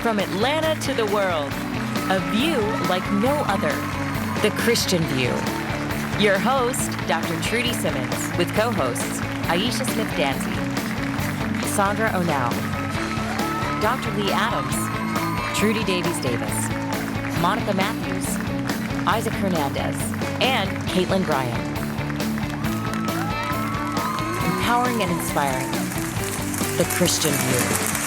From Atlanta to the world, a view like no other, the Christian View. Your host, Dr. Trudy Simmons, with co-hosts Aisha Smith-Dancy, Sandra O'Neill, Dr. Lee Adams, Trudy Davies-Davis, Monica Matthews, Isaac Hernandez, and Caitlin Bryan. Empowering and inspiring, the Christian View.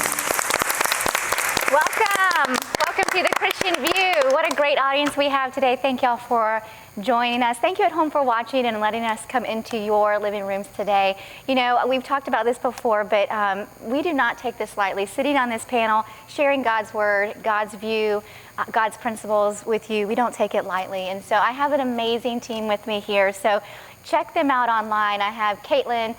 Welcome to the Christian View. What a great audience we have today. Thank y'all for joining us. Thank you at home for watching and letting us come into your living rooms today. You know, we've talked about this before, but we do not take this lightly. Sitting on this panel, sharing God's word, God's view, God's principles with you, we don't take it lightly. And so I have an amazing team with me here. So check them out online. I have Caitlin,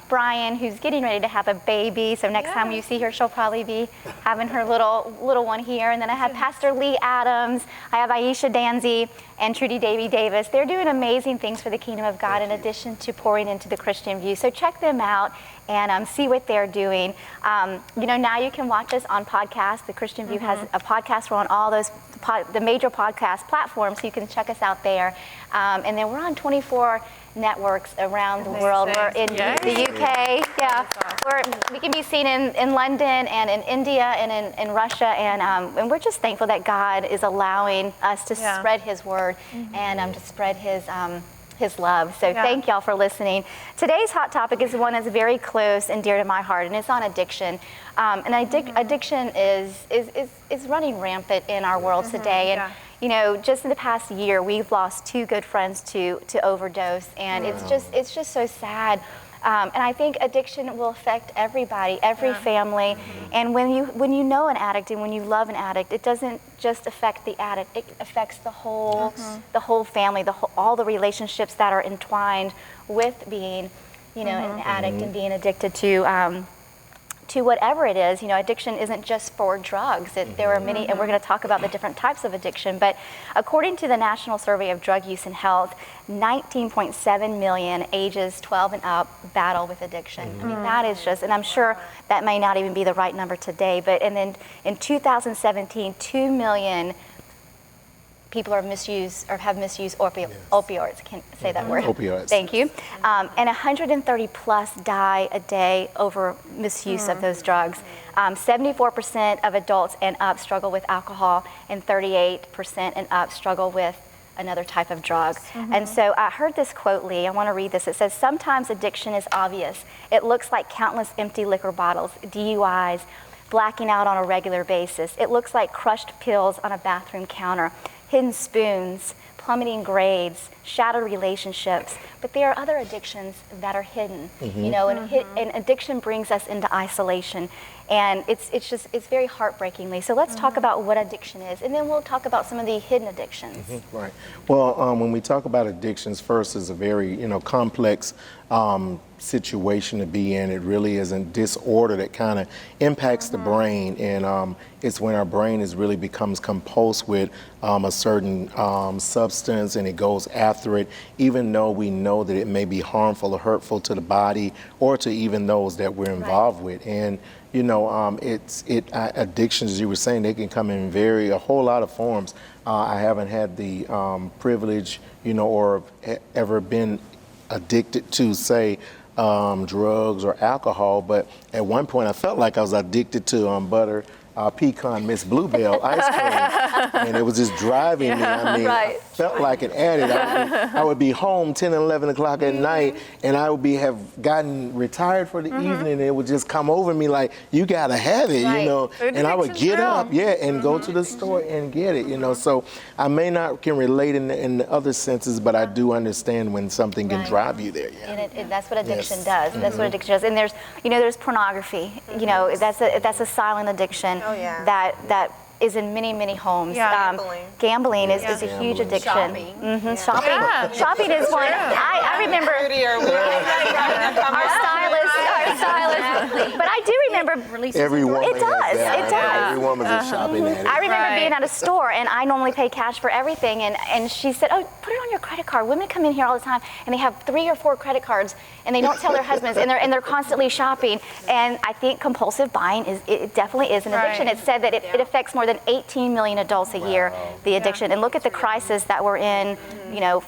Brian, who's getting ready to have a baby. So next time you see her, she'll probably be having her little one here. And then I have Pastor Lee Adams. I have Aisha Danzy and Trudy Davies. They're doing amazing things for the kingdom of God in addition to pouring into the Christian View. So check them out and see what they're doing. You know, now you can watch us on podcasts. The Christian View has a podcast. We're on all those the major podcast platforms, so you can check us out there. And then we're on 24 networks around the world. We're in the UK. We can be seen in London and in India and in Russia. And we're just thankful that God is allowing us to spread His word and to spread His love. So thank y'all for listening. Today's hot topic is one that's very close and dear to my heart, and it's on addiction. Addiction is running rampant in our world today. And you know, just in the past year, we've lost 2 good friends to overdose, and it's just so sad. And I think addiction will affect everybody, every family. And when you know an addict and when you love an addict, it doesn't just affect the addict; it affects the whole family, all the relationships that are entwined with being, you know, an addict and being addicted to whatever it is. You know, addiction isn't just for drugs. There are many, and we're going to talk about the different types of addiction. But according to the National Survey of Drug Use and Health, 19.7 million ages 12 and up battle with addiction. I mean, that is just, and I'm sure that may not even be the right number today, but and then in 2017, 2 million people have misused opioids. Can't say that word. Opioids. Thank you. And 130 plus die a day over misuse of those drugs. 74% of adults and up struggle with alcohol, and 38% and up struggle with another type of drug. And so I heard this quote, Lee. I want to read this. It says, "Sometimes addiction is obvious. It looks like countless empty liquor bottles, DUIs, blacking out on a regular basis. It looks like crushed pills on a bathroom counter, hidden spoons, plummeting grades, shattered relationships. But there are other addictions that are hidden, you know, and addiction brings us into isolation. And it's very heartbreakingly. So let's talk about what addiction is, and then we'll talk about some of the hidden addictions." Right. Well, when we talk about addictions, first is a very, complex situation to be in. It really is a disorder that kind of impacts the brain, and it's when our brain really becomes compulsed with a certain substance, and it goes after it, even though we know that it may be harmful or hurtful to the body or to even those that we're involved with. And addictions, as you were saying, they can come in a whole lot of forms. I haven't had the privilege, or ever been addicted to, say, drugs or alcohol, but at one point I felt like I was addicted to butter pecan Miss Bluebell ice cream, and it was just driving me. I mean, I felt like an addict. I would be home 10 and 11 o'clock at night, and I would have gotten retired for the evening, and it would just come over me like, you gotta have it, and I would get up, and go to the store and get it, so I may not can relate in the other senses, but I do understand when something can drive you there. And that's what addiction does. That's what addiction does. And there's pornography. That's a silent addiction. That is in many, many homes. Yeah. Gambling is a huge addiction. Shopping. Shopping. Yeah. Shopping is one. I remember our stylist. But I do remember. Every woman It does. has that. It does. Every woman's a shopping addict. I remember Right. being at a store, and I normally pay cash for everything, and she said, "Oh, put it on your credit card." Women come in here all the time, and they have 3 or 4 credit cards, and they don't tell their husbands, and they're constantly shopping. And I think compulsive buying it definitely is an addiction. Right. It said that it affects more than 18 million adults a year, the addiction. And look at the crisis that we're in,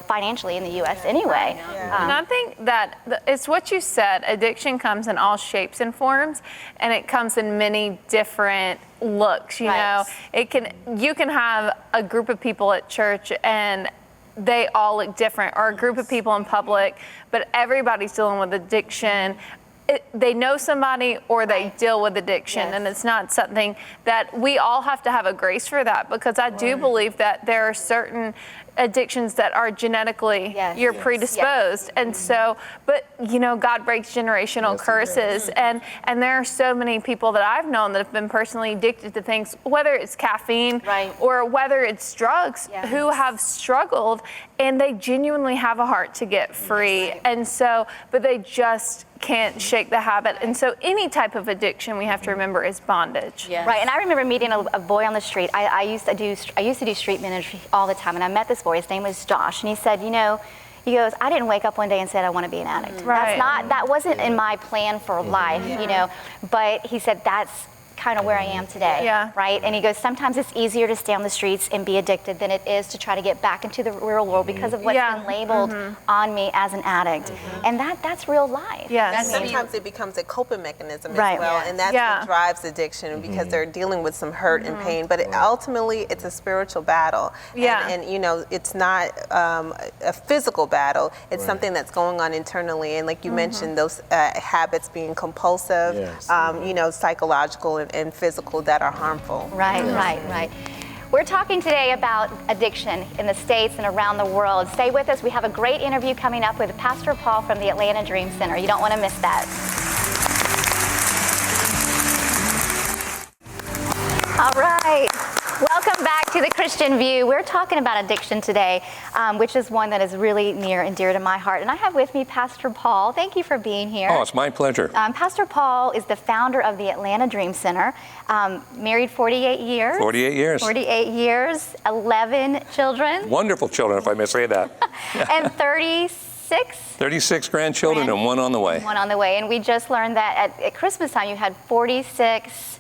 financially in the U.S. anyway. And I think that it's what you said. Addiction comes in all shapes and forms, and it comes in many different looks. You know, you can have a group of people at church and they all look different, or a group of people in public, but everybody's dealing with addiction. They know somebody or they deal with addiction, and it's not something that we all have to have a grace for that, because I do believe that there are certain addictions that are genetically you're predisposed. And so, but God breaks generational curses, and there are so many people that I've known that have been personally addicted to things, whether it's caffeine or whether it's drugs, who have struggled, and they genuinely have a heart to get free. And so, but they just can't shake the habit. And so any type of addiction, we have to remember, is bondage. Right, and I remember meeting a boy on the street. I used to do street ministry all the time, and I met this boy. His name was Josh, and he said, he goes, I didn't wake up one day and said I want to be an addict. Right. That wasn't in my plan for life, but he said that's kind of where I am today, right? And he goes, sometimes it's easier to stay on the streets and be addicted than it is to try to get back into the real world because of what's been labeled on me as an addict. And that's real life. Yes. And sometimes it becomes a coping mechanism as Right. well, and that's what drives addiction, because they're dealing with some hurt and pain. But ultimately, it's a spiritual battle. And it's not a physical battle. It's something that's going on internally. And like you mentioned, those habits being compulsive, psychological and physical, that are harmful. Right. We're talking today about addiction in the States and around the world. Stay with us. We have a great interview coming up with Pastor Paul from the Atlanta Dream Center. You don't want to miss that. All right. Welcome back to The Christian View. We're talking about addiction today, which is one that is really near and dear to my heart. And I have with me Pastor Paul. Thank you for being here. Oh, it's my pleasure. Pastor Paul is the founder of the Atlanta Dream Center, married 48 years. 48 years. 48 years, 11 children. Wonderful children, if I may say that. And 36 grandchildren and one on the way. One on the way. And we just learned that at Christmas time you had 46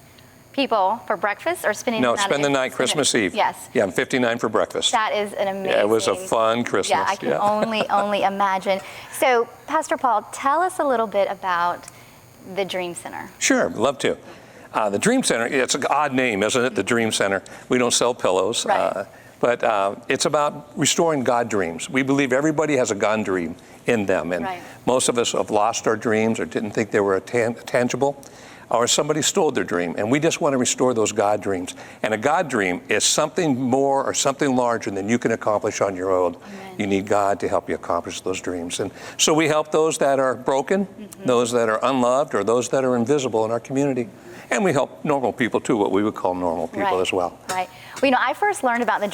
people for breakfast, or spending the night? Spend the night, Christmas Eve. Yes. Yeah, and 59 for breakfast. That is an amazing. Yeah, it was a fun Christmas. Yeah, I can only imagine. So, Pastor Paul, tell us a little bit about the Dream Center. Sure, love to. The Dream Center, it's an odd name, isn't it? The Dream Center. We don't sell pillows. Right. But it's about restoring God dreams. We believe everybody has a God dream in them. And most of us have lost our dreams or didn't think they were tangible, or somebody stole their dream. And we just want to restore those God dreams. And a God dream is something more or something larger than you can accomplish on your own. Amen. You need God to help you accomplish those dreams. And so we help those that are broken, those that are unloved, or those that are invisible in our community. And we help normal people too, what we would call normal people as well. Right. Well, I first learned about the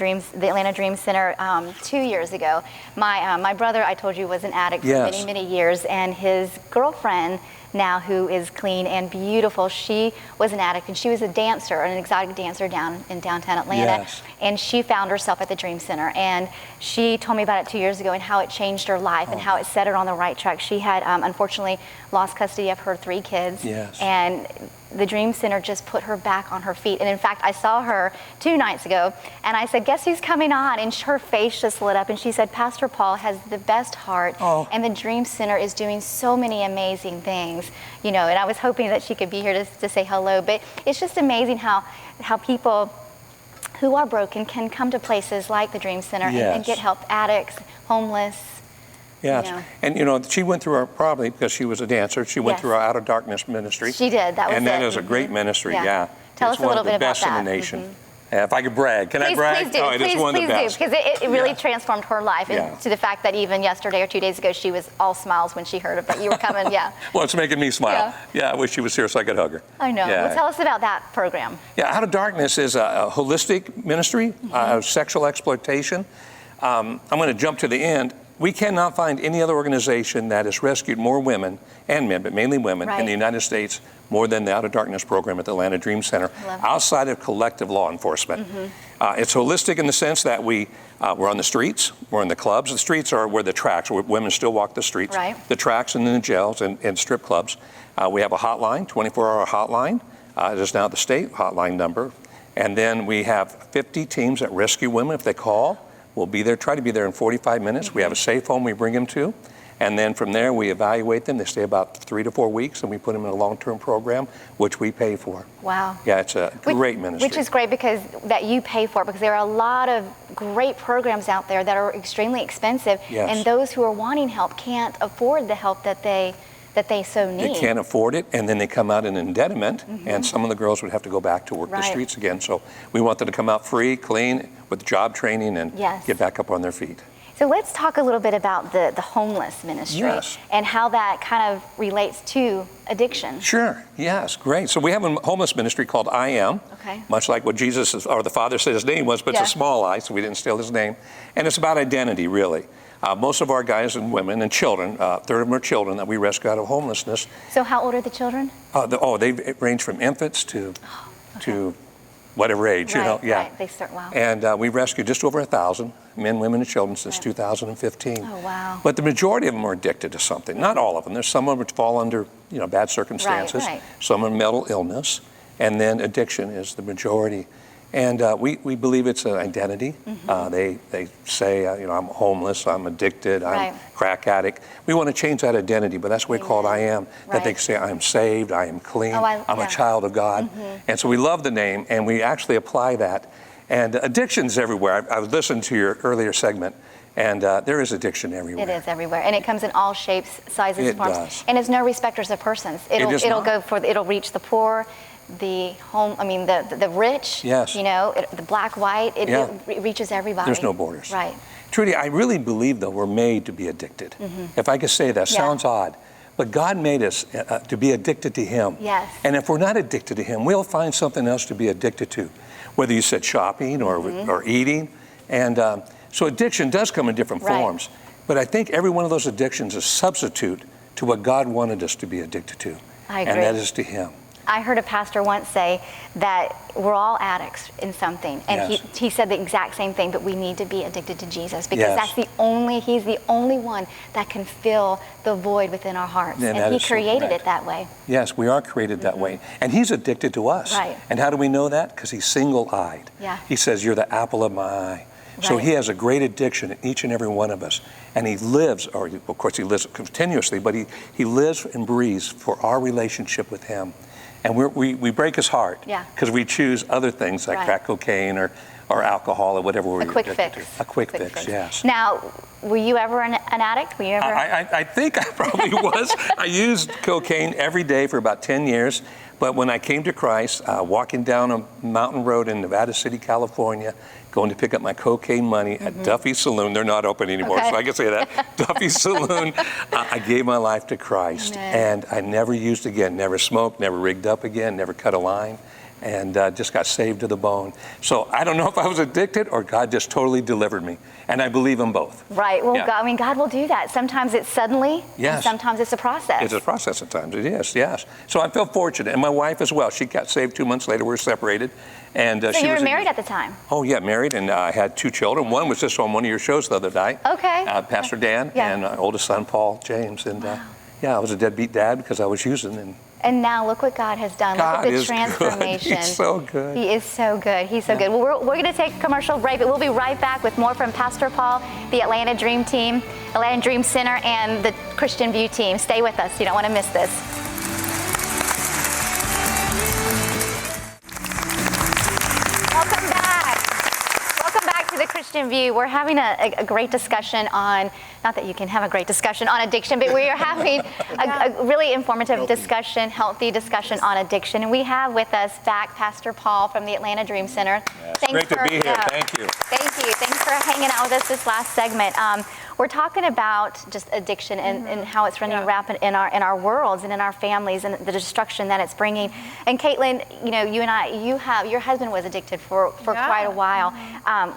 Atlanta Dream Center 2 years ago. My brother, I told you, was an addict for many, many years, and his girlfriend now, who is clean and beautiful, she was an addict, and she was a dancer, an exotic dancer down in downtown Atlanta. And she found herself at the Dream Center, and she told me about it 2 years ago and how it changed her life and how it set her on the right track. She had unfortunately lost custody of her 3 kids, and the Dream Center just put her back on her feet. And in fact, I saw her 2 nights ago, and I said, guess who's coming on? And her face just lit up, and she said, Pastor Paul has the best heart, and the Dream Center is doing so many amazing things, and I was hoping that she could be here to say hello. But it's just amazing how people who are broken can come to places like the Dream Center and get help. Addicts, homeless. Yes, and she went through probably because she was a dancer, she went through our Out of Darkness ministry. She did, that was and that is a great ministry, Tell us a little bit about that. Best in the nation. If I could brag, can I Please, brag? please do. Oh, it is one of the best. Because it really Yeah. transformed her life, and Yeah. to the fact that even yesterday or 2 days ago, she was all smiles when she heard that you were coming. Yeah. Well, it's making me smile. Yeah, I wish she was here so I could hug her. I know. Yeah. Well, tell us about that program. Yeah, Out of Darkness is a holistic ministry, sexual exploitation. I'm going to jump to the end. We cannot find any other organization that has rescued more women and men, but mainly women, in the United States more than the Out of Darkness program at the Atlanta Dream Center, outside of collective law enforcement. It's holistic in the sense that we're on the streets, we're in the clubs. The streets are where the tracks, where women still walk the streets. The tracks and in the jails and strip clubs. We have a hotline, 24-hour hotline. It is now the state hotline number. And then we have 50 teams that rescue women if they call. We'll be there, try to be there in 45 minutes. We have a safe home we bring them to. And then from there, we evaluate them. They stay about 3 to 4 weeks, and we put them in a long-term program, which we pay for. Wow. Yeah, it's a great ministry. Which is great because that you pay for it, because there are a lot of great programs out there that are extremely expensive. Yes. And those who are wanting help can't afford the help that they so need. They can't afford it, and then they come out in indebtedment, and some of the girls would have to go back to work the streets again. So we want them to come out free, clean, with job training, and get back up on their feet. So let's talk a little bit about the homeless ministry and how that kind of relates to addiction. Sure, yes, great. So we have a homeless ministry called I Am, much like what Jesus, or the Father said his name was, but it's a small I, so we didn't steal his name. And it's about identity, really. Most of our guys and women and children, a third of them are children that we rescue out of homelessness. So how old are the children? They range from infants to whatever age, They start, wow. And we've rescued just over 1,000 men, women, and children since 2015. Oh, wow. But the majority of them are addicted to something. Not all of them. There's some of them which fall under, bad circumstances. Some are mental illness, and then addiction is the majority. And we believe it's an identity. They say, I'm homeless, I'm addicted, I'm crack addict. We want to change that identity, but that's what we call it I Am. That they say, I am saved, I am clean, I'm a child of God. And so we love the name, and we actually apply that. And addiction's everywhere. I was listening to your earlier segment, and there is addiction everywhere. It is everywhere, and it comes in all shapes, sizes, forms. Does. And it's no respecters of persons. It'll reach the poor, the rich, the black, white, it reaches everybody. There's no borders. Right. Trudy, I really believe, though, we're made to be addicted. If I could say that, sounds odd. But God made us to be addicted to Him. Yes. And if we're not addicted to Him, we'll find something else to be addicted to, whether you said shopping or eating. And so addiction does come in different forms. But I think every one of those addictions is a substitute to what God wanted us to be addicted to. I agree. And that is to Him. I heard a pastor once say that we're all addicts in something, and he said the exact same thing, but we need to be addicted to Jesus, because He's the only one that can fill the void within our hearts, and He created it that way. Yes, we are created that way, and He's addicted to us. Right. And how do we know that? Because He's single-eyed. Yeah. He says, you're the apple of my eye. So He has a great addiction in each and every one of us. And He lives, or of course He lives continuously, but He lives and breathes for our relationship with Him. And we break His heart because we choose other things like crack cocaine or alcohol or whatever we're addicted to. A quick fix, yes. Now, were you ever an addict? Were you ever? I think I probably was. I used cocaine every day for about 10 years. But when I came to Christ, walking down a mountain road in Nevada City, California, going to pick up my cocaine money at Duffy's Saloon. They're not open anymore, so I can say that. Duffy's Saloon. I gave my life to Christ, and I never used again, never smoked, never rigged up again, never cut a line, and just got saved to the bone. So I don't know if I was addicted or God just totally delivered me, and I believe them both. Right. Well, God will do that. Sometimes it's suddenly, and sometimes it's a process. It's a process at times. It is, yes. So I feel fortunate, and my wife as well. She got saved 2 months later. We were separated. And so you were married at the time? Oh, yeah, married, and I had 2 children. One was just on one of your shows the other night. Okay. Pastor Dan and my oldest son, Paul James. And I was a deadbeat dad because I was using. And now look what God has done. God look at the is transformation. Good. He's so good. He is so good. He's so good. Well, we're going to take a commercial break, but we'll be right back with more from Pastor Paul, the Atlanta Dream Team, Atlanta Dream Center, and the Christian View team. Stay with us. You don't want to miss this. Christian View. We're having a great discussion on, not that you can have a great discussion on addiction, but we are having a really informative discussion, healthy discussion on addiction. And we have with us back Pastor Paul from the Atlanta Dream Center. It's great to be here. Thank you. Thank you. Thanks for hanging out with us this last segment. We're talking about just addiction and how it's running rampant in our worlds and in our families and the destruction that it's bringing. And Caitlin, you know, you and I, your husband was addicted for quite a while.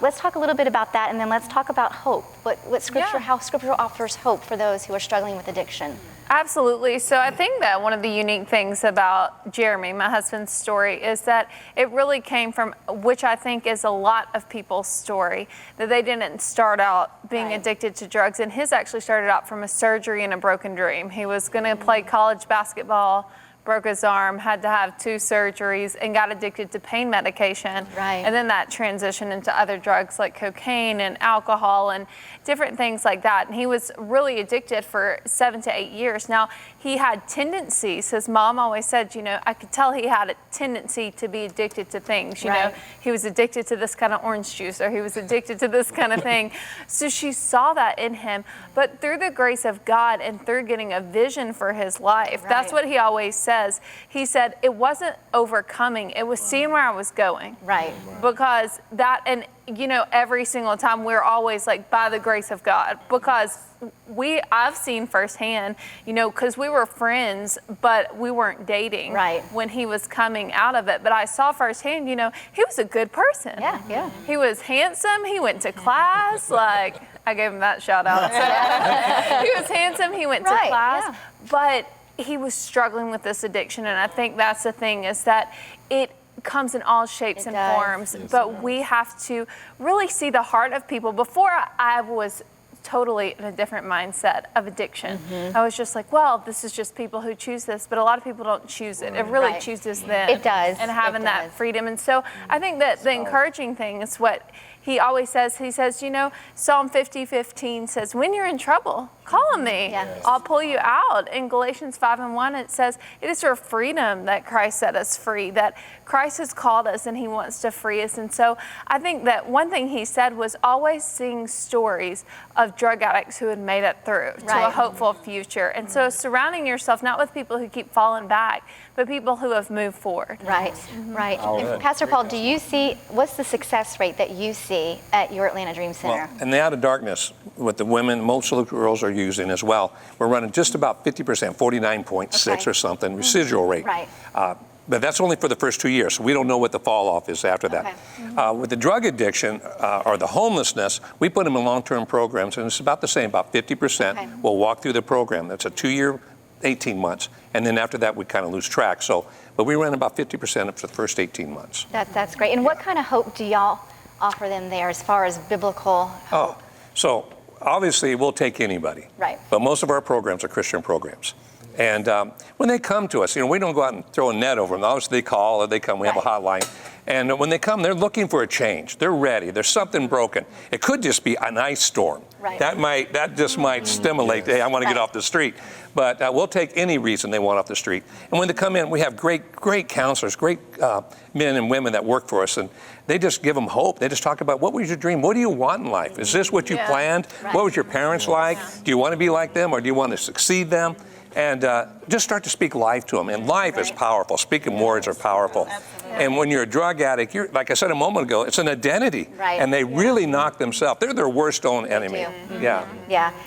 Let's talk a little bit about that, and then let's talk about hope. What Scripture, how Scripture offers hope for those who are struggling with addiction. Absolutely. So I think that one of the unique things about Jeremy, my husband's story, is that it really came from, which I think is a lot of people's story, that they didn't start out being addicted to drugs. And his actually started out from a surgery and a broken dream. He was going to play college basketball, broke his arm, had to have 2 surgeries, and got addicted to pain medication. Right. And then that transitioned into other drugs like cocaine and alcohol and different things like that. And he was really addicted for 7 to 8 years. Now, he had tendencies. His mom always said, you know, I could tell he had a tendency to be addicted to things. You know, he was addicted to this kind of orange juice, or he was addicted to this kind of thing. So she saw that in him. But through the grace of God and through getting a vision for his life, that's what he always said. He said, it wasn't overcoming, it was seeing where I was going. Right. Because that, and you know, every single time we're always like, by the grace of God, because I've seen firsthand, you know, because we were friends, but we weren't dating when he was coming out of it. But I saw firsthand, you know, he was a good person. Yeah. He was handsome, he went to class, like, I gave him that shout out. He was handsome, he went to class, but he was struggling with this addiction. And I think that's the thing, is that it comes in all shapes and forms, but we have to really see the heart of people. Before, I was totally in a different mindset of addiction. I was just like, well, this is just people who choose this, but a lot of people don't choose it. It really chooses them. It does. And having that freedom. And so I think that the encouraging thing is what he always says. He says, you know, Psalm 50:15 says, when you're in trouble, call on me. I'll pull you out. In Galatians 5:1, it says, it is for freedom that Christ set us free, that Christ has called us and he wants to free us. And so I think that one thing he said was always seeing stories of drug addicts who had made it through to a hopeful future. And so surrounding yourself not with people who keep falling back, but people who have moved forward. Right. And Pastor Paul, do you see, what's the success rate that you see at your Atlanta Dream Center? Well, in the Out of Darkness, what the women, most of the girls are using as well, we're running just about 50%, 49.6 or something, residual rate. But that's only for the first 2 years, so we don't know what the fall off is after that. With the drug addiction or the homelessness, we put them in long-term programs, and it's about the same, about 50% will walk through the program. That's a 2-year, 18 months, and then after that we kind of lose track. So, but we ran about 50% for the first 18 months. That's great. And what kind of hope do y'all offer them there as far as biblical hope? So obviously we'll take anybody. But most of our programs are Christian programs. And when they come to us, you know, we don't go out and throw a net over them. Obviously they call or they come, we have a hotline. And when they come, they're looking for a change. They're ready. There's something broken. It could just be an ice storm. That just might stimulate, hey, I want to get off the street. But we'll take any reason they want off the street. And when they come in, we have great counselors, great men and women that work for us. And they just give them hope. They just talk about, what was your dream? What do you want in life? Is this what you planned? What was your parents like? Do you want to be like them, or do you want to succeed them? And just start to speak life to them. And life is powerful. Speaking words are powerful. And when you're a drug addict, you're, like I said a moment ago, it's an identity. And they really knock themselves. They're their worst own enemy. Yeah.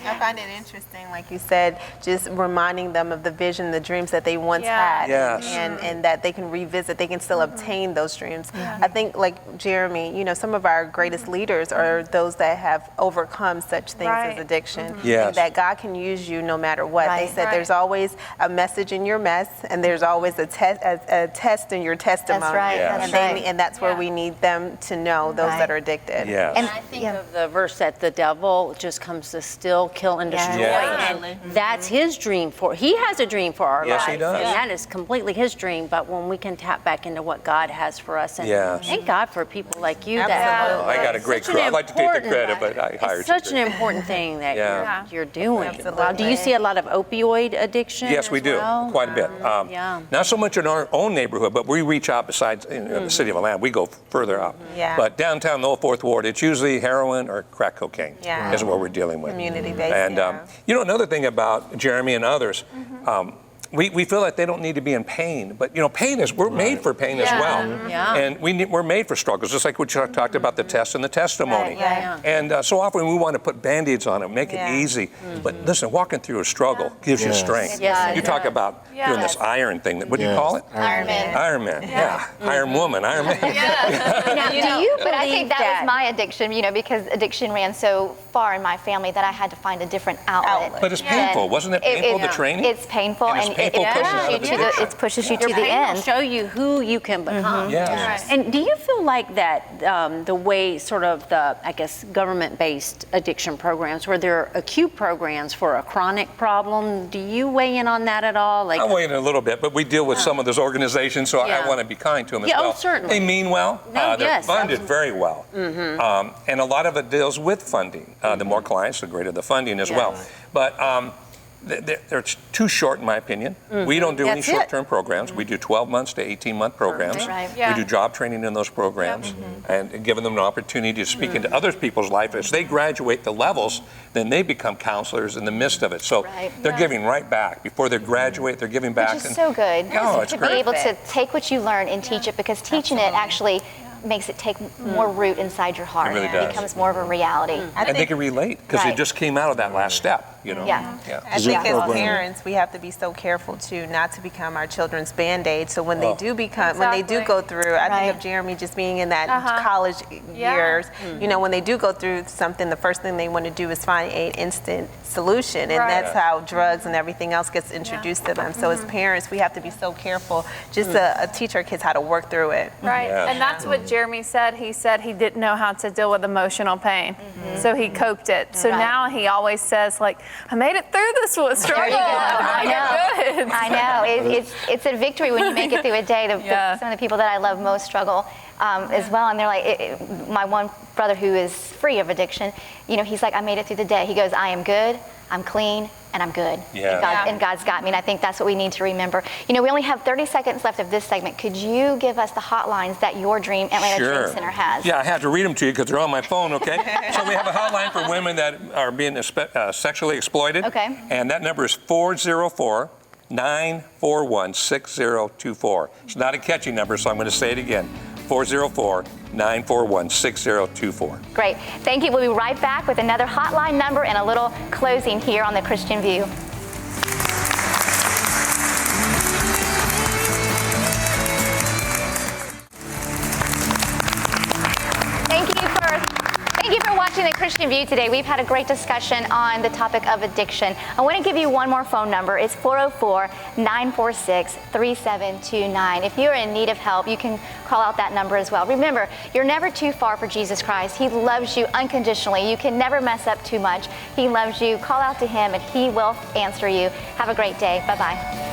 I find it interesting, like you said, just reminding them of the vision, the dreams that they once had. And that they can revisit, they can still obtain those dreams. I think, like Jeremy, you know, some of our greatest leaders are those that have overcome such things as addiction. And that God can use you no matter what. They said there's always a message in your mess, and there's always a test in your testimony. And that's where we need them to know, those that are addicted. And I think of the verse that the devil just comes to steal, kill, and destroy. And that's his dream he has a dream for our lives. He does. And that is completely his dream. But when we can tap back into what God has for us, and thank God for people like you. That I got a great crew. I'd like to take the credit, but I hired you. It's such an important thing that you're doing. Wow. Do you see a lot of opioid addiction? Yes, we do. Quite a bit. Not so much in our own neighborhood, but we reach out beside sides in the city of Atlanta. We go further out. Yeah. But downtown, the old Fourth Ward, it's usually heroin or crack cocaine Yeah. is what we're dealing with. Community-based. And you know, another thing about Jeremy and others, we feel like they don't need to be in pain, but you know, we're made for pain as well. Yeah. And we're made for struggles, just like we talked about the test and the testimony. Right. And so often we want to put Band-Aids on it, make it easy. But listen, walking through a struggle gives you strength. Yes. You talk about doing this iron thing. What do you call it? Iron Man. Iron Man. Yeah. Iron Woman. Iron Man. Now, do you But I think believe that was my addiction, you know, because addiction ran so far in my family that I had to find a different outlet. But it's painful. Wasn't it painful, the training? It's painful, And it's and painful it pushing out of it pushes you to Your the pain will end. show you who you can become. Yes. And do you feel like that the way sort of the, I guess, government-based addiction programs, where there are acute programs for a chronic problem, do you weigh in on that at all? Like, I weigh in a little bit, but we deal with some of those organizations, so I want to be kind to them as Yeah, oh, well. certainly. They mean well. No, They're yes, funded absolutely. very well. And a lot of it deals with funding. The more clients, the greater the funding as well. But they're too short, in my opinion. We don't do any That's it. short-term programs. We do 12 months to 18-month programs. Right. We do job training in those programs and giving them an opportunity to speak into other people's life. As they graduate the levels, then they become counselors in the midst of it. So they're giving right back. Before they graduate, they're giving back. Which is so good. Oh, it's to great. be able to take what you learn and teach it, because teaching it actually makes it take more root inside your heart. It really does. becomes more of a reality. And they can relate because they Right. just came out of that last step, you know? Yeah. I think as parents, we have to be so careful too not to become our children's Band-Aid. So when they do become, when they do Exactly. go through, I think of Jeremy just being in that college years. You know, when they do go through something, the first thing they want to do is find an instant solution, and that's how drugs and everything else gets introduced to them. So as parents, we have to be so careful just to teach our kids how to work through it. Right. Yes. And that's what Jeremy said. He said he didn't know how to deal with emotional pain. So he coped it. So now he always says, like, I made it through this one struggle. There you go. I You're good. know. I know. It's a victory when you make it through a day. Some of the people that I love most struggle as well, and they're like, my one brother who is free of addiction, you know, he's like, I made it through the day. He goes, I am good, I'm clean, and I'm good. Yeah. And God's got me, and I think that's what we need to remember. You know, we only have 30 seconds left of this segment. Could you give us the hotlines that your Atlanta Dream Center has? Yeah, I have to read them to you because they're on my phone, okay? So we have a hotline for women that are being sexually exploited. Okay. And that number is 404-941-6024. It's not a catchy number, so I'm going to say it again. 404-941-6024. Great. Thank you. We'll be right back with another hotline number and a little closing here on the Christian View. Thank you for watching the Christian View today. We've had a great discussion on the topic of addiction. I want to give you one more phone number. It's 404-946-3729. If you're in need of help, you can call out that number as well. Remember, you're never too far for Jesus Christ. He loves you unconditionally. You can never mess up too much. He loves you. Call out to him and he will answer you. Have a great day. Bye-bye.